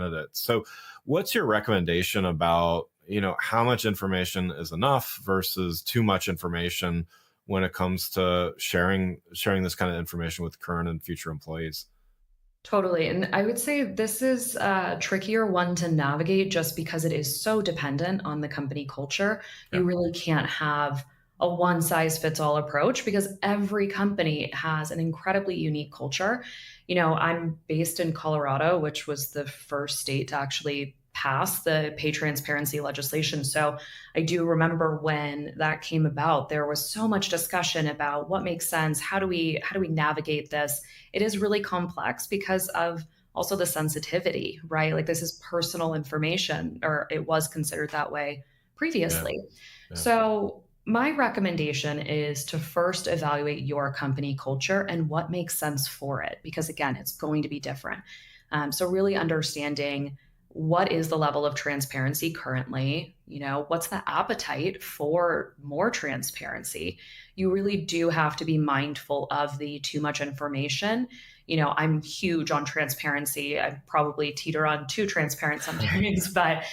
candidates. So what's your recommendation about, how much information is enough versus too much information when it comes to sharing this kind of information with current and future employees? Totally. And I would say this is a trickier one to navigate just because it is so dependent on the company culture. Yeah. You really can't have a one size fits all approach because every company has an incredibly unique culture. I'm based in Colorado, which was the first state to actually pass the pay transparency legislation. So I do remember when that came about, there was so much discussion about what makes sense. How do we navigate this? It is really complex because of also the sensitivity, right? Like this is personal information, or it was considered that way Yeah. previously. Yeah. So, my recommendation is to first evaluate your company culture and what makes sense for it, because again, it's going to be different. So, really understanding what is the level of transparency currently, what's the appetite for more transparency. You really do have to be mindful of the too much information. I'm huge on transparency. I probably teeter on too transparent sometimes, but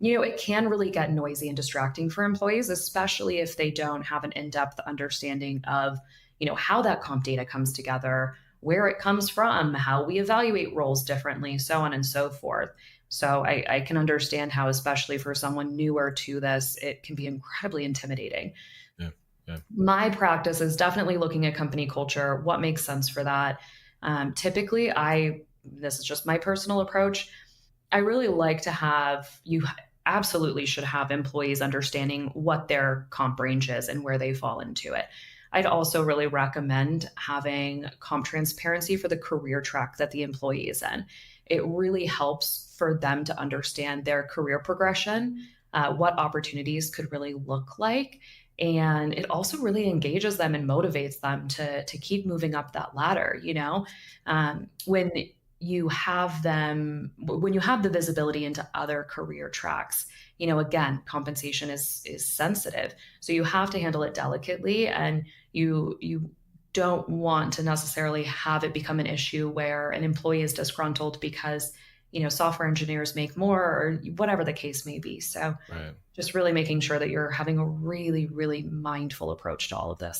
it can really get noisy and distracting for employees, especially if they don't have an in-depth understanding of, how that comp data comes together, where it comes from, how we evaluate roles differently, so on and so forth. So I can understand how, especially for someone newer to this, it can be incredibly intimidating. Yeah. Yeah. My practice is definitely looking at company culture, what makes sense for that. Typically, this is just my personal approach. I really like to have you absolutely should have employees understanding what their comp range is and where they fall into it. I'd also really recommend having comp transparency for the career track that the employee is in. It really helps for them to understand their career progression, what opportunities could really look like. And it also really engages them and motivates them to keep moving up that ladder. When when you have the visibility into other career tracks, again, compensation is sensitive, so you have to handle it delicately, and you don't want to necessarily have it become an issue where an employee is disgruntled because software engineers make more, or whatever the case may be. So Right. just really making sure that you're having a really, really mindful approach to all of this.